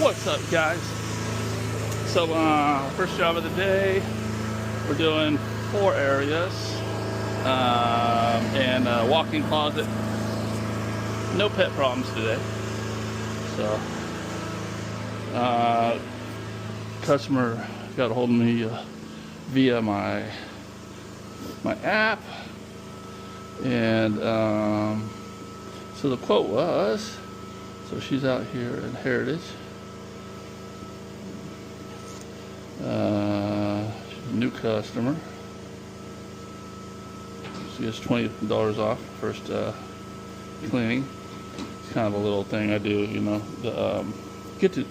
What's up, guys? So first job of the day, we're doing 4 areas and a walk-in closet. No pet problems today. So customer got a hold of me via my app, and so the quote was, so she's out here in Heritage. She's a new customer. She gets $20 off first cleaning. It's kind of a little thing I do, you know, get to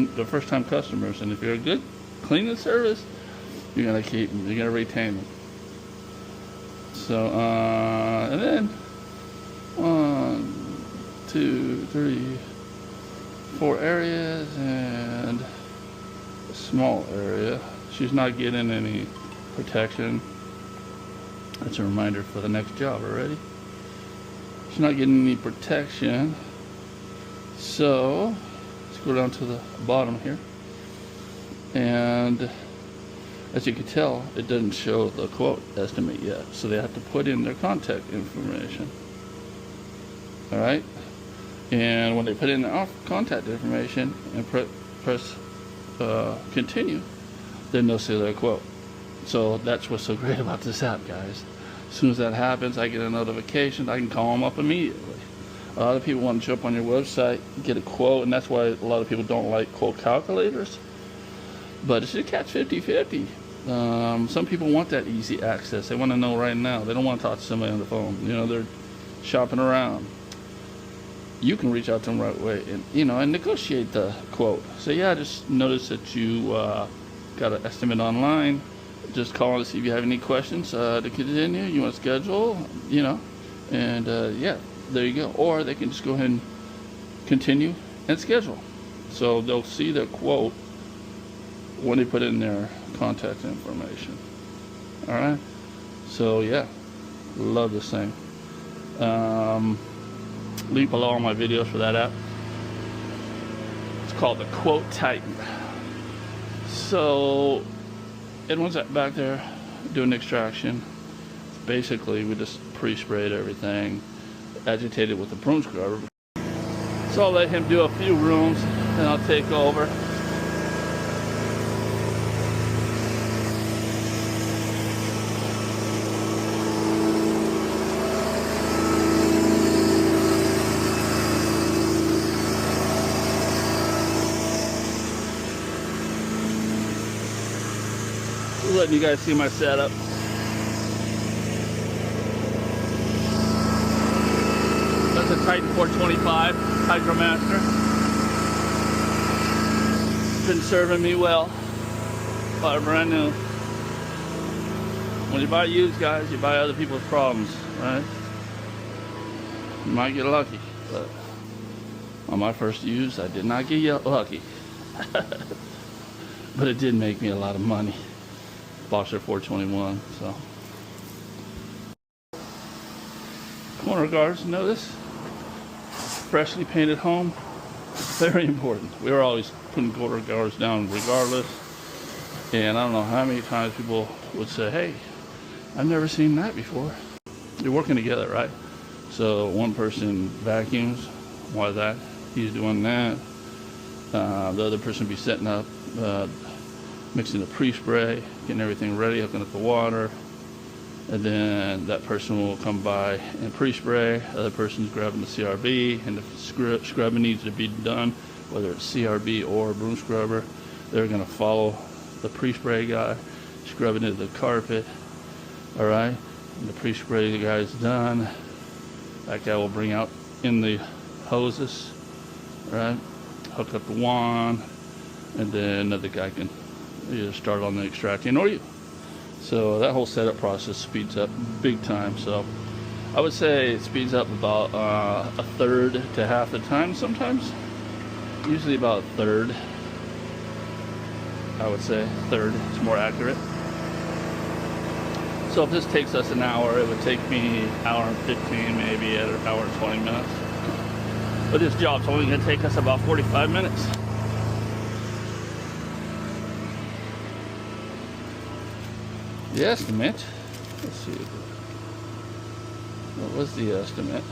the first time customers, and if you're a good cleaning service, you're gonna keep them, you're gonna retain them. So and then 1, 2, 3, 4 areas and a small area. She's not getting any protection. That's a reminder for the next job already. She's not getting any protection. So let's go down to the bottom here. And as you can tell, it doesn't show the quote estimate yet. So they have to put in their contact information. All right. And when they put in their contact information and press continue, then they'll see their quote. So that's what's so great about this app, guys. As soon as that happens, I get a notification. I can call them up immediately. A lot of people want to show up on your website, get a quote, and that's why a lot of people don't like quote calculators. But it's a catch 50-50. Some people want that easy access. They want to know right now. They don't want to talk to somebody on the phone. You know, they're shopping around. You can reach out to them right away and, you know, and negotiate the quote. So yeah, I just noticed that you got an estimate online. Just call to see if you have any questions to continue. You want to schedule, you know, and yeah, there you go. Or they can just go ahead and continue and schedule. So they'll see their quote when they put in their contact information. All right. So yeah, love this thing. Link below all my videos for that app. It's called the Quote Titan. So everyone's back there doing extraction. Basically, we just pre-sprayed everything, agitated with the broom scrubber. So I'll let him do a few rooms, and I'll take over. Letting you guys see my setup. That's a Titan 425 Hydromaster. Been serving me well. Bought it brand new. When you buy used, guys, you buy other people's problems, right? You might get lucky, but on my first use, I did not get lucky. But it did make me a lot of money. Boxer 421. So corner guards, notice, freshly painted home. Very important. We were always putting corner guards down regardless, and I don't know how many times people would say, hey, I've never seen that before. You're working together, right? So one person vacuums while he's doing that, the other person be setting up, mixing the pre-spray, getting everything ready, hooking up the water, and then that person will come by and pre-spray. The other person's grabbing the CRB, and if scrubbing needs to be done, whether it's CRB or broom scrubber, they're going to follow the pre-spray guy, scrubbing into the carpet. All right, and the pre-spray guy is done. That guy will bring out in the hoses, right, hook up the wand, and then another guy can either start on the extracting or you. So that whole setup process speeds up big time. So I would say it speeds up about a third to half the time sometimes. Usually about a third. I would say third is more accurate. So if this takes us an hour, it would take me an hour and 15, maybe an hour and 20 minutes. But this job's only going to take us about 45 minutes. The estimate, let's see, what was the estimate?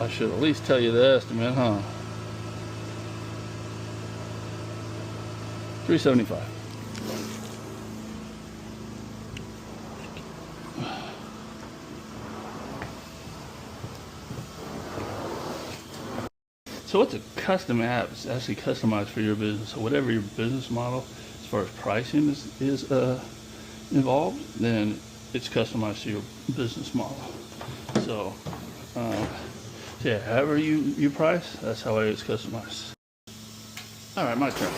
I should at least tell you the estimate, huh? $375. So it's a custom app. It's actually customized for your business. So whatever your business model, as far as pricing is involved, then it's customized to your business model. So, yeah, however you price, that's how it's customized. All right, my turn.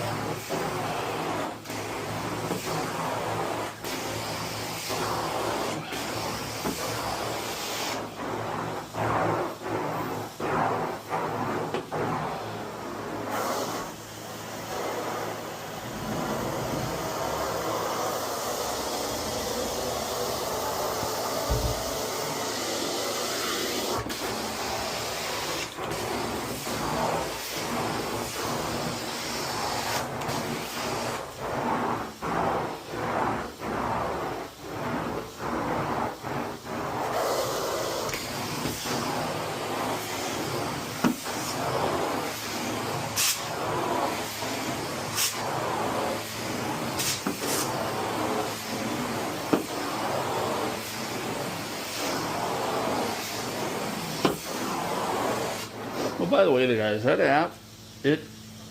Well, by the way, guys, that app,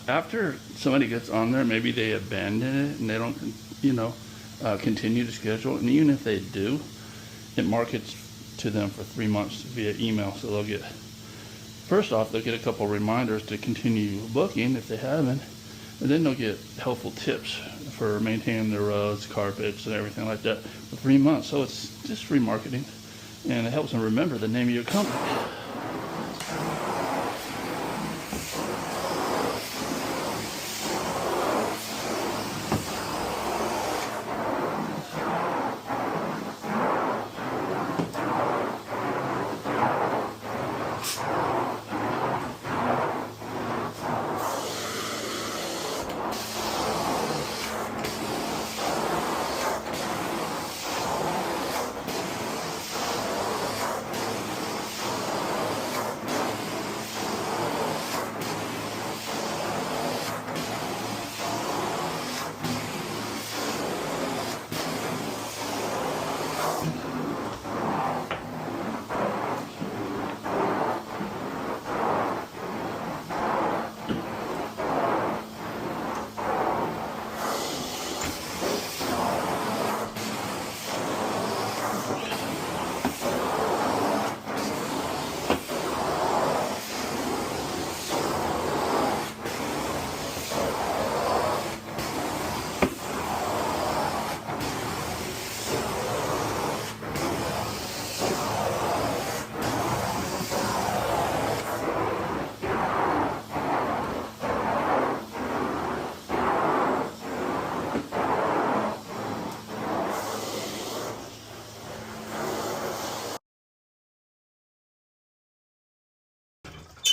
after somebody gets on there, maybe they abandon it and they don't, continue to schedule. And even if they do, it markets to them for 3 months via email. So they'll get, first off, they'll get a couple reminders to continue booking if they haven't, and then they'll get helpful tips for maintaining their roads, carpets, and everything like that for 3 months. So it's just free marketing, and it helps them remember the name of your company.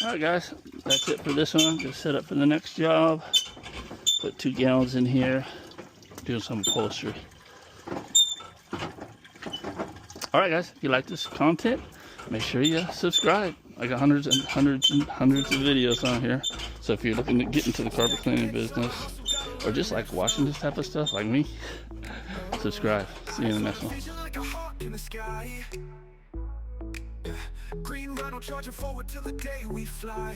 Alright guys, that's it for this one. Just set up for the next job. Put 2 gallons in here. Doing some upholstery. Alright guys, if you like this content, make sure you subscribe. I got hundreds and hundreds and hundreds of videos on here. So if you're looking to get into the carpet cleaning business, or just like watching this type of stuff like me, subscribe. See you in the next one. Green Rhino charging forward till the day we fly.